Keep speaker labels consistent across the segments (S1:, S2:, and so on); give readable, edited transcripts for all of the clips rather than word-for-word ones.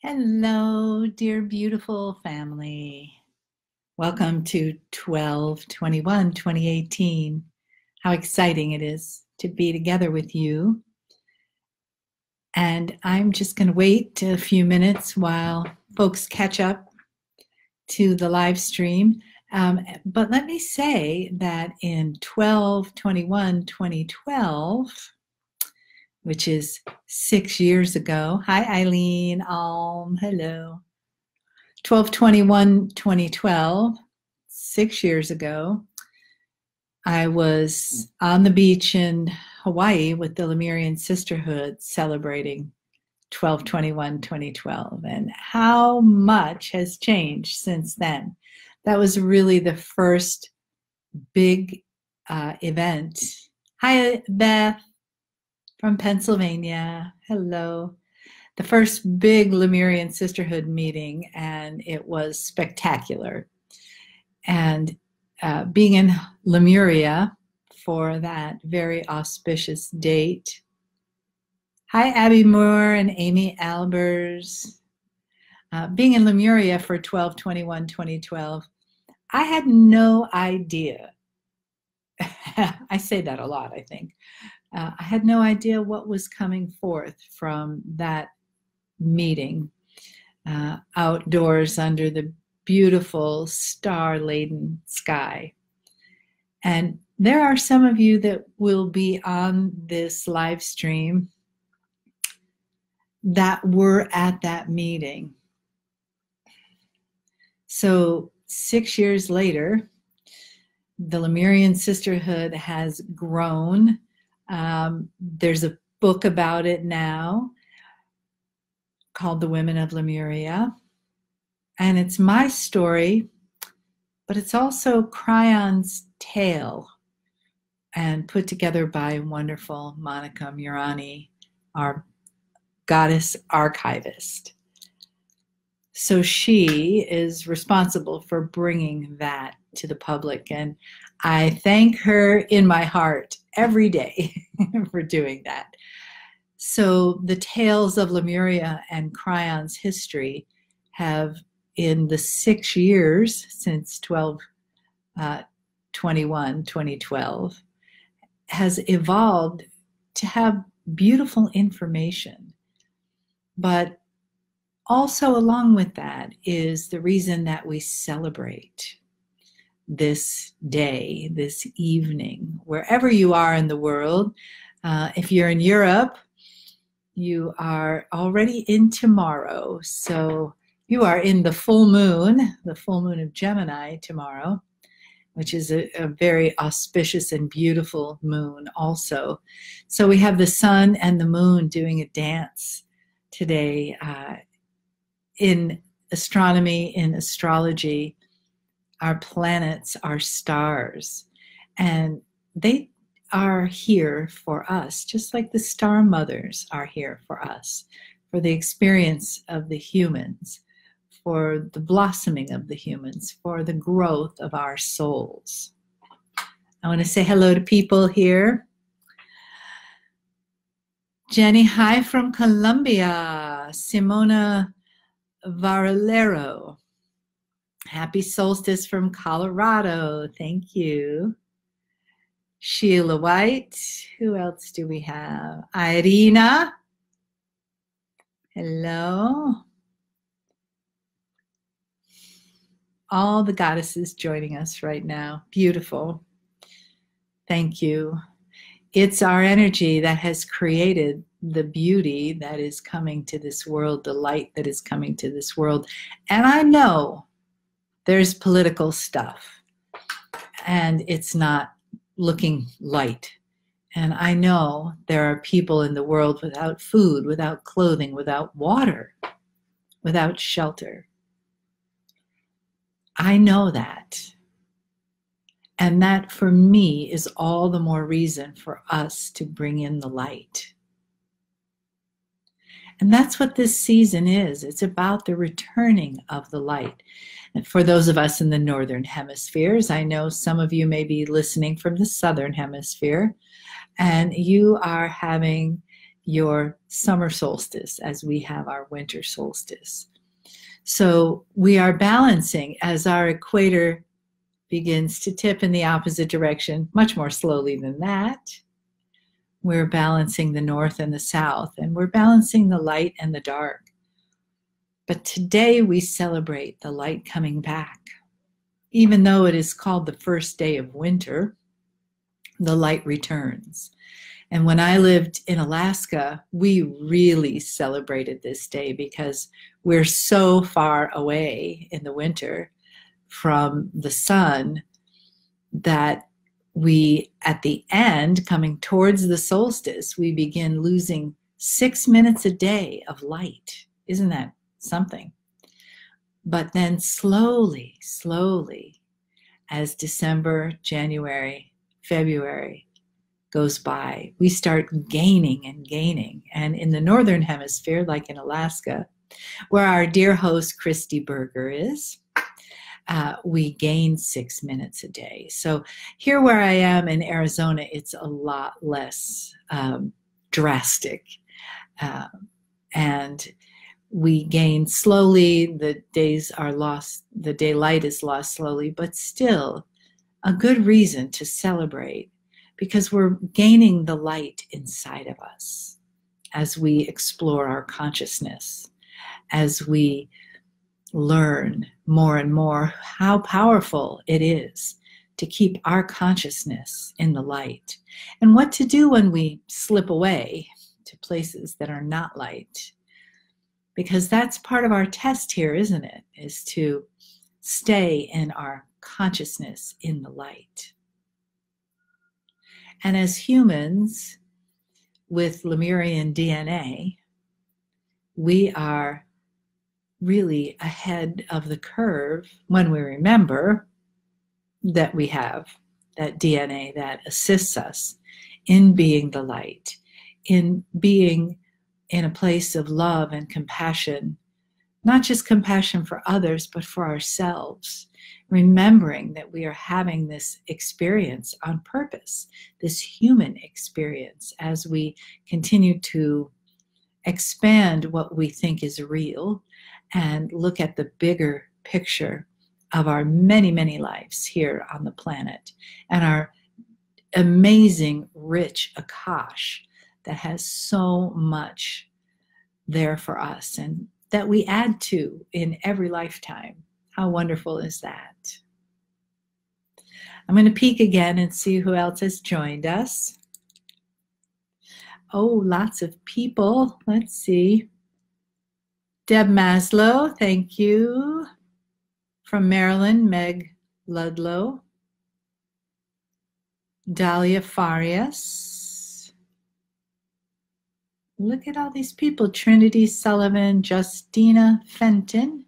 S1: Hello, dear beautiful family. Welcome to 12/21/2018. How exciting it is to be together with you. And I'm just going to wait a few minutes while folks catch up to the live stream. But let me say that in 12/21/2012, which is 6 years ago. Hi, Eileen Alm. Hello. 12/21/2012, 6 years ago, I was on the beach in Hawaii with the Lemurian Sisterhood celebrating 12/21/2012. And how much has changed since then. That was really the first big event. Hi, Beth from Pennsylvania. Hello. The first big Lemurian Sisterhood meeting, and it was spectacular. And being in Lemuria for that very auspicious date. Hi, Abby Moore and Amy Albers. Being in Lemuria for 12/21/2012, I had no idea. I say that a lot, I think. I had no idea what was coming forth from that meeting outdoors under the beautiful star-laden sky. And there are some of you that will be on this live stream that were at that meeting. So 6 years later, the Lemurian Sisterhood has grown. There's a book about it now called The Women of Lemuria. And it's my story, but it's also Cryon's tale, and put together by wonderful Monica Murani, our goddess archivist. So she is responsible for bringing that to the public, and I thank her in my heart every day for doing that. So the tales of Lemuria and Cryon's history have, in the 6 years since 12/21/2012, has evolved to have beautiful information. But also along with that is the reason that we celebrate this day, this evening, wherever you are in the world. If you're in Europe, you are already in tomorrow. So you are in the full moon of Gemini tomorrow, which is a very auspicious and beautiful moon also. So we have the sun and the moon doing a dance today. In astronomy, in astrology, our planets are stars, and they are here for us, just like the star mothers are here for us, for the experience of the humans, for the blossoming of the humans, for the growth of our souls. I want to say hello to people here. Jenny, hi from Colombia. Simona Varalero. Happy solstice from Colorado. Thank you. Sheila White. Who else do we have? Irina. Hello. All the goddesses joining us right now. Beautiful. Thank you. It's our energy that has created the beauty that is coming to this world, the light that is coming to this world. And I know there's political stuff, and it's not looking light. And I know there are people in the world without food, without clothing, without water, without shelter. I know that. And that, for me, is all the more reason for us to bring in the light. And that's what this season is. It's about the returning of the light. And for those of us in the northern hemispheres, I know some of you may be listening from the southern hemisphere, and you are having your summer solstice as we have our winter solstice. So we are balancing as our equator begins to tip in the opposite direction, much more slowly than that. We're balancing the north and the south, and we're balancing the light and the dark. But today we celebrate the light coming back. Even though it is called the first day of winter, the light returns. And when I lived in Alaska, we really celebrated this day because we're so far away in the winter from the sun that we, at the end, coming towards the solstice, we begin losing 6 minutes a day of light. Isn't that something? But then slowly, as December, January, February goes by, we start gaining and gaining. And in the Northern Hemisphere, like in Alaska, where our dear host Christy Berger is, we gain 6 minutes a day. So here where I am in Arizona, it's a lot less drastic. And we gain slowly, the days are lost, the daylight is lost slowly, but still a good reason to celebrate because we're gaining the light inside of us as we explore our consciousness, as we learn more and more how powerful it is to keep our consciousness in the light and what to do when we slip away to places that are not light. Because that's part of our test here, isn't it? Is to stay in our consciousness in the light. And as humans with Lemurian DNA, we are really ahead of the curve when we remember that we have that DNA that assists us in being the light, in being in a place of love and compassion, not just compassion for others, but for ourselves, remembering that we are having this experience on purpose, this human experience, as we continue to expand what we think is real and look at the bigger picture of our many, many lives here on the planet and our amazing, rich Akash that has so much there for us and that we add to in every lifetime. How wonderful is that? I'm going to peek again and see who else has joined us. Oh, lots of people. Let's see. Deb Maslow, thank you. From Maryland, Meg Ludlow. Dahlia Farias. Look at all these people. Trinity Sullivan, Justina Fenton.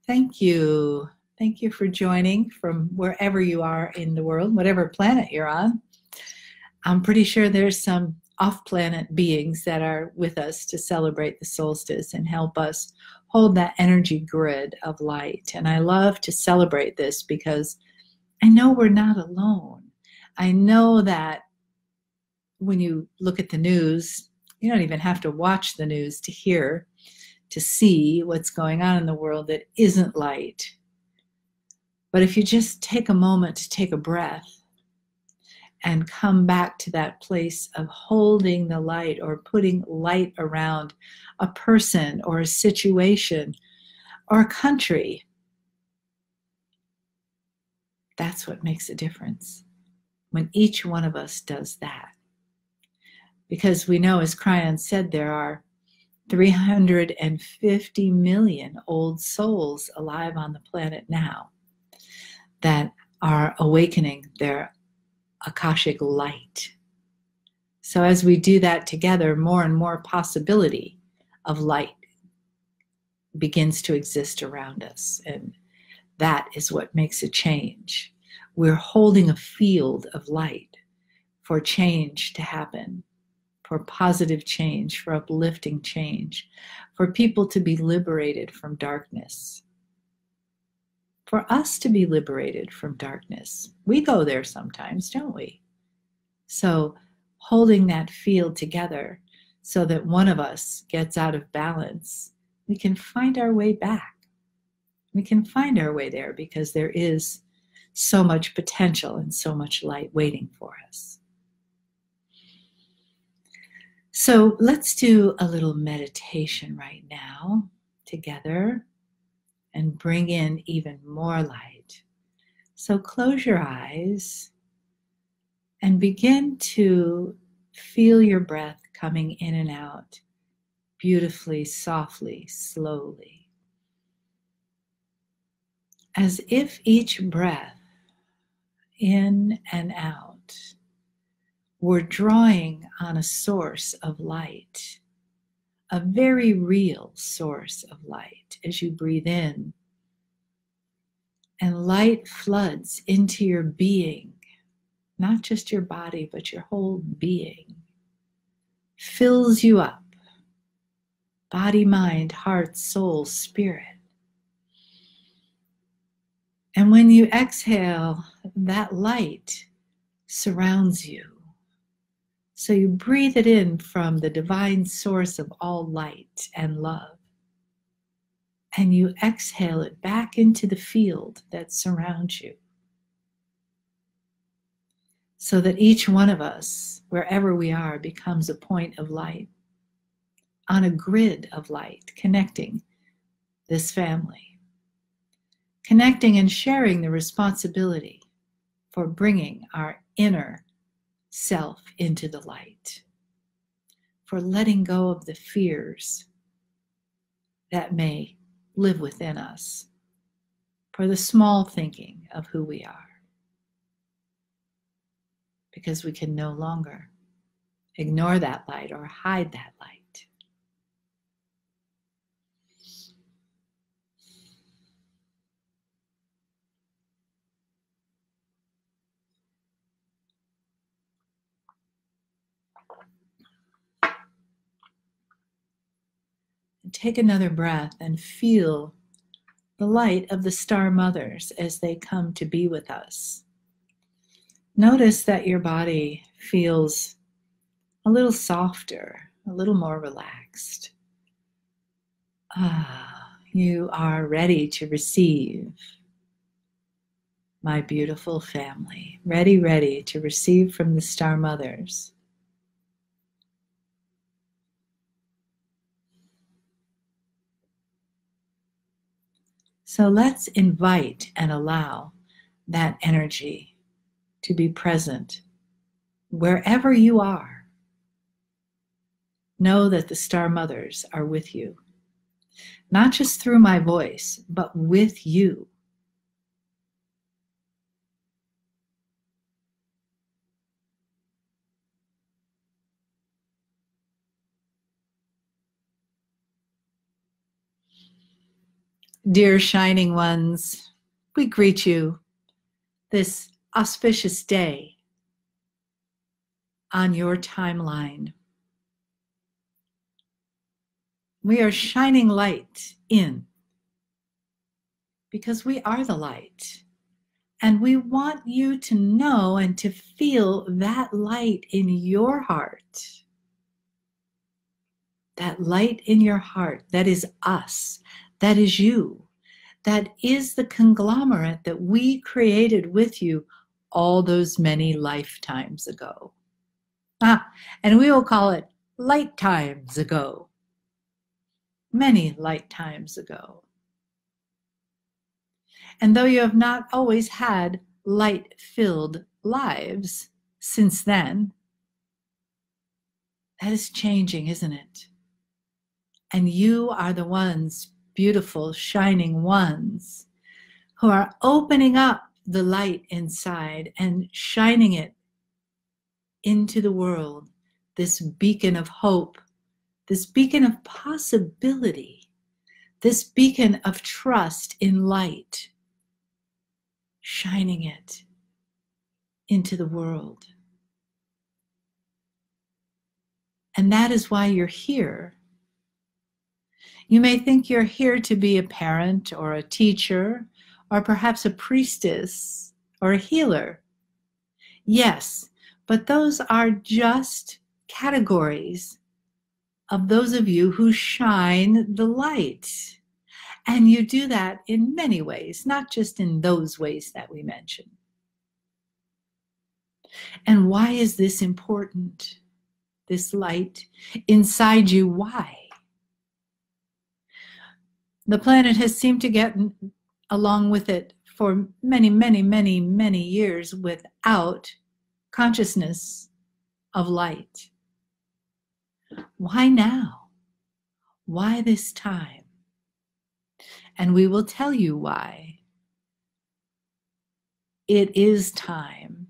S1: Thank you. Thank you for joining from wherever you are in the world, whatever planet you're on. I'm pretty sure there's some off-planet beings that are with us to celebrate the solstice and help us hold that energy grid of light. And I love to celebrate this because I know we're not alone. I know that when you look at the news, you don't even have to watch the news to hear, to see what's going on in the world that isn't light. But if you just take a moment to take a breath and come back to that place of holding the light or putting light around a person or a situation or a country, that's what makes a difference. When each one of us does that. Because we know, as Cryon said, there are 350 million old souls alive on the planet now that are awakening their Akashic light. So as we do that together, more and more possibility of light begins to exist around us. And that is what makes a change. We're holding a field of light for change to happen, for positive change, for uplifting change, for people to be liberated from darkness, for us to be liberated from darkness. We go there sometimes, don't we? So holding that field together so that one of us gets out of balance, we can find our way back. We can find our way there because there is so much potential and so much light waiting for us. So let's do a little meditation right now together and bring in even more light. So close your eyes and begin to feel your breath coming in and out beautifully, softly, slowly. As if each breath in and out were drawing on a source of light, a very real source of light. As you breathe in, and light floods into your being, not just your body, but your whole being, fills you up, body, mind, heart, soul, spirit. And when you exhale, that light surrounds you. So you breathe it in from the divine source of all light and love. And you exhale it back into the field that surrounds you. So that each one of us, wherever we are, becomes a point of light, on a grid of light, connecting this family. Connecting and sharing the responsibility for bringing our inner self into the light, for letting go of the fears that may live within us, for the small thinking of who we are, because we can no longer ignore that light or hide that light. Take another breath and feel the light of the star mothers as they come to be with us. Notice that your body feels a little softer, a little more relaxed. You are ready to receive, my beautiful family. Ready to receive from the star mothers. So let's invite and allow that energy to be present wherever you are. Know that the star mothers are with you, not just through my voice, but with you. Dear shining ones, we greet you this auspicious day on your timeline. We are shining light in because we are the light. And we want you to know and to feel that light in your heart. That light in your heart, that is us, that is you, that is the conglomerate that we created with you all those many lifetimes ago. And we will call it lifetimes ago. Many lifetimes ago. And though you have not always had light-filled lives since then, that is changing, isn't it? And you are the ones, beautiful, shining ones, who are opening up the light inside and shining it into the world, this beacon of hope, this beacon of possibility, this beacon of trust in light, shining it into the world. And that is why you're here. You may think you're here to be a parent or a teacher or perhaps a priestess or a healer. Yes, But those are just categories of those of you who shine the light. And you do that in many ways, not just in those ways that we mentioned. And why is this important? This light inside you, why? The planet has seemed to get along with it for many, many, many, many years without consciousness of light. Why now? Why this time? And we will tell you why. It is time.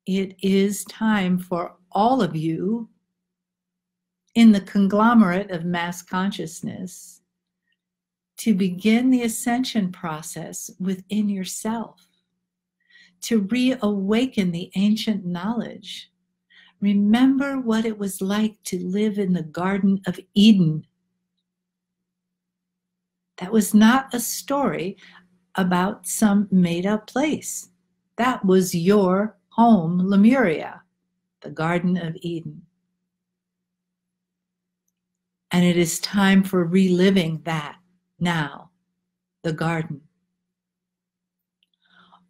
S1: It is time for all of you in the conglomerate of mass consciousness to begin the ascension process within yourself, to reawaken the ancient knowledge. Remember what it was like to live in the Garden of Eden. That was not a story about some made-up place. That was your home, Lemuria, the Garden of Eden. And it is time for reliving that now, the garden.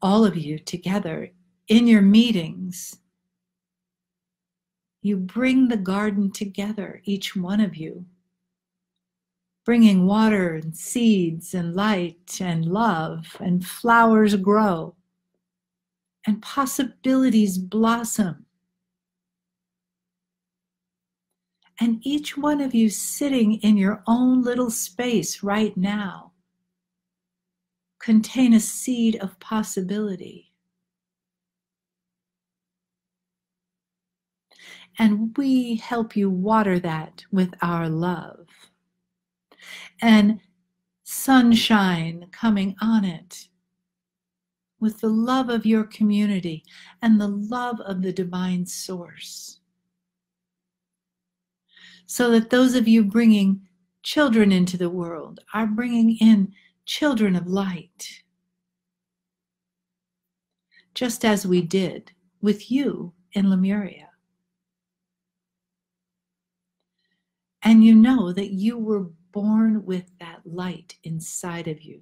S1: All of you together in your meetings, you bring the garden together, each one of you, bringing water and seeds and light and love, and flowers grow and possibilities blossom. And each one of you sitting in your own little space right now contain a seed of possibility. And we help you water that with our love. And sunshine coming on it with the love of your community and the love of the divine source. So that those of you bringing children into the world are bringing in children of light. Just as we did with you in Lemuria. And you know that you were born with that light inside of you.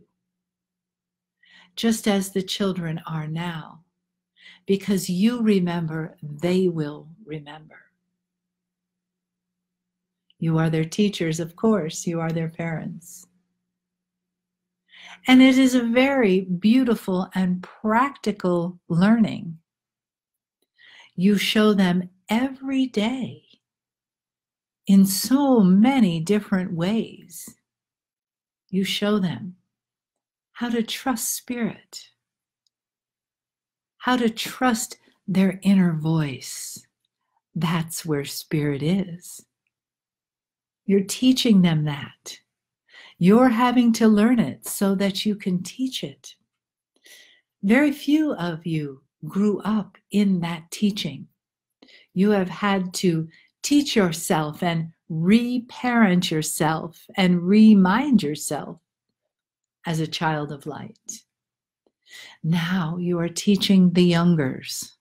S1: Just as the children are now. Because you remember, they will remember. You are their teachers, of course. You are their parents. And it is a very beautiful and practical learning. You show them every day in so many different ways. You show them how to trust spirit, how to trust their inner voice. That's where spirit is. You're teaching them that. You're having to learn it so that you can teach it. Very few of you grew up in that teaching. You have had to teach yourself and reparent yourself and remind yourself as a child of light. Now you are teaching the youngers.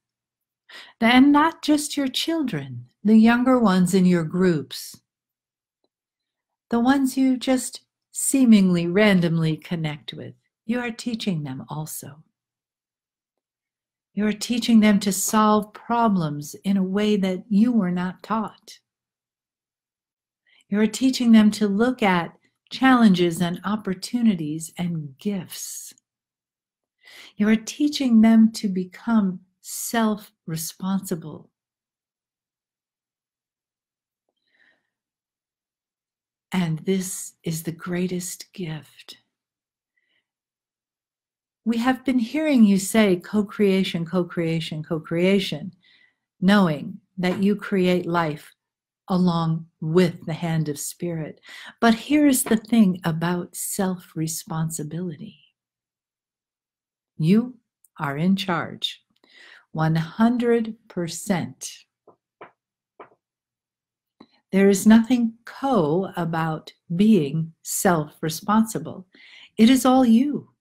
S1: And not just your children, the younger ones in your groups. The ones you just seemingly randomly connect with. You are teaching them also. You are teaching them to solve problems in a way that you were not taught. You are teaching them to look at challenges and opportunities and gifts. You are teaching them to become self-responsible. And this is the greatest gift. We have been hearing you say co-creation, co-creation, co-creation, knowing that you create life along with the hand of spirit. But here's the thing about self-responsibility. You are in charge, 100%. There is nothing co about being self-responsible. It is all you.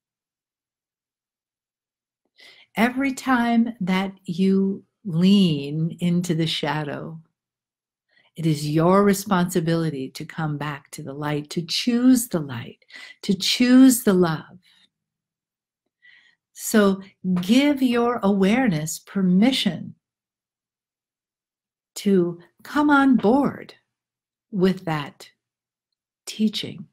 S1: Every time that you lean into the shadow. It is your responsibility to come back to the light, to choose the light, to choose the love. So give your awareness permission to come on board with that teaching,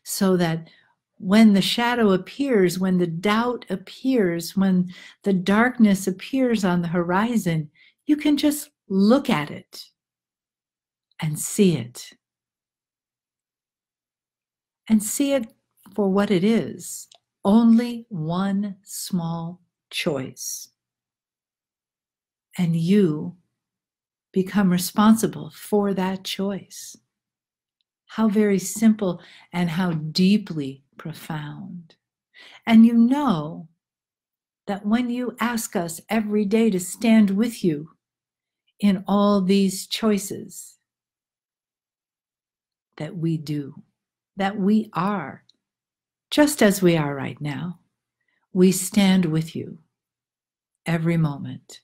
S1: so that when the shadow appears, when the doubt appears, when the darkness appears on the horizon, you can just look at it and see it. And see it for what it is. Only one small choice. And you become responsible for that choice. How very simple and how deeply profound. And you know that when you ask us every day to stand with you in all these choices, that we do, that we are, just as we are right now, we stand with you every moment.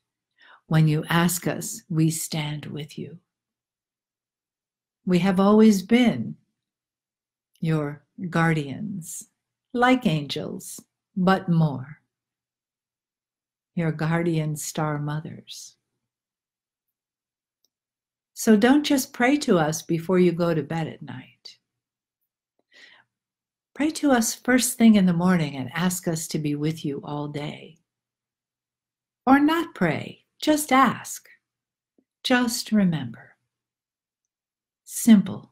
S1: When you ask us, we stand with you. We have always been your guardians, like angels, but more. Your guardian star mothers. So don't just pray to us before you go to bed at night. Pray to us first thing in the morning and ask us to be with you all day. Or not pray, just ask. Just remember. Simple.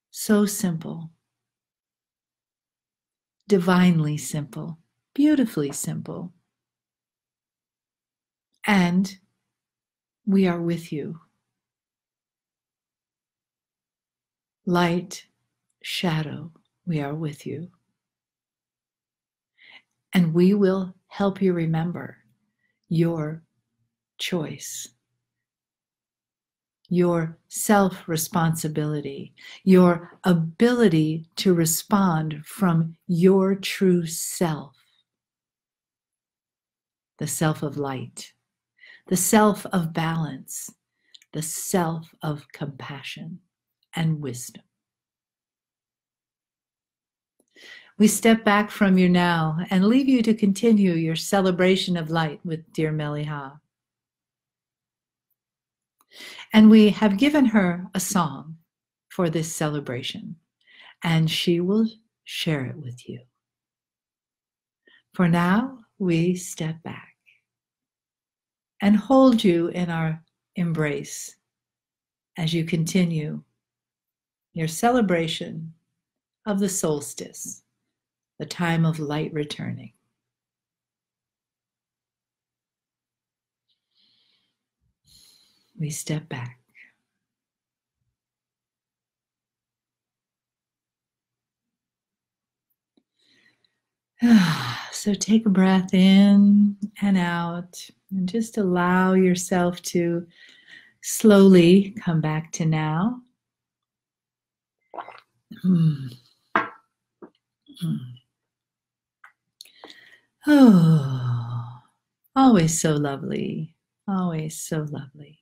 S1: So simple. Divinely simple. Beautifully simple. And we are with you. Light, shadow, we are with you. And we will help you remember your choice, your self-responsibility, your ability to respond from your true self, the self of light, the self of balance, the self of compassion and wisdom. We step back from you now and leave you to continue your celebration of light with dear Mele'ha. And we have given her a song for this celebration, and she will share it with you. For now, we step back and hold you in our embrace as you continue your celebration of the solstice, the time of light returning. We step back. So take a breath in and out, and just allow yourself to slowly come back to now. Oh, always so lovely. Always so lovely.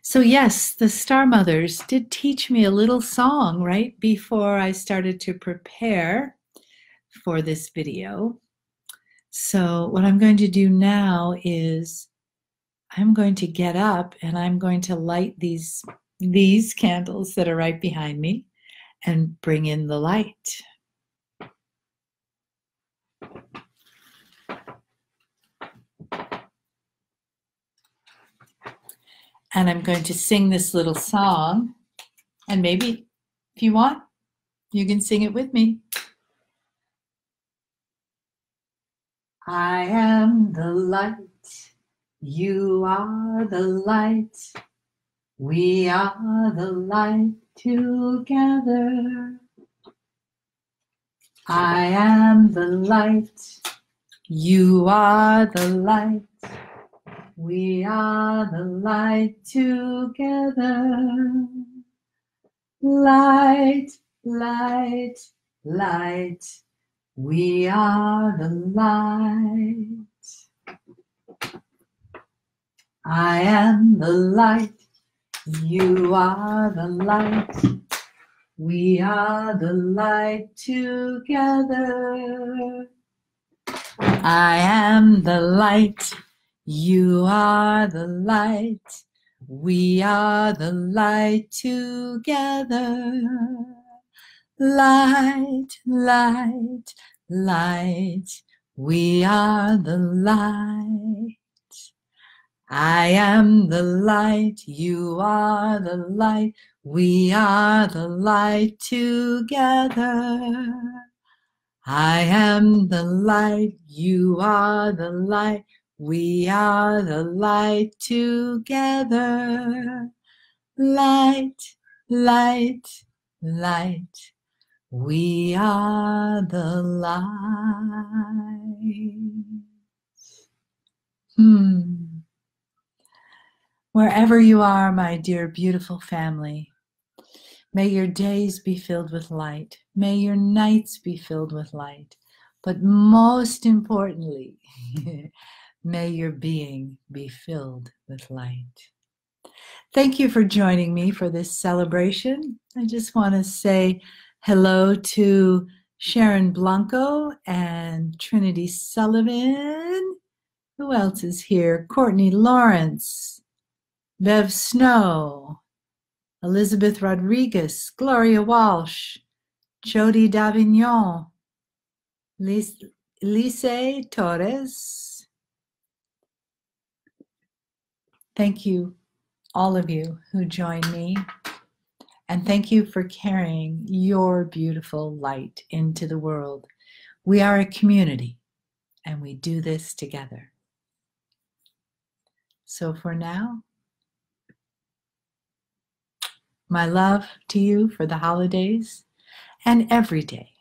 S1: So yes, the Star Mothers did teach me a little song right before I started to prepare for this video. So what I'm going to do now is I'm going to get up and I'm going to light these candles that are right behind me and bring in the light. And I'm going to sing this little song, and maybe if you want, you can sing it with me. I am the light, you are the light, we are the light together. I am the light, you are the light, we are the light together. Light, light, light, we are the light. I am the light. You are the light. We are the light together. I am the light. You are the light. We are the light together. Light, light, light. We are the light. I am the light. You are the light. We are the light together. I am the light. You are the light. We are the light together. Light, light, light. We are the light. Wherever you are, my dear beautiful family, may your days be filled with light. May your nights be filled with light. But most importantly, may your being be filled with light. Thank you for joining me for this celebration. I just want to say hello to Sharon Blanco and Trinity Sullivan. Who else is here? Courtney Lawrence, Bev Snow, Elizabeth Rodriguez, Gloria Walsh, Jody Davignon, Lise Torres. Thank you, all of you who joined me. And thank you for carrying your beautiful light into the world. We are a community, and we do this together. So for now, my love to you for the holidays and every day.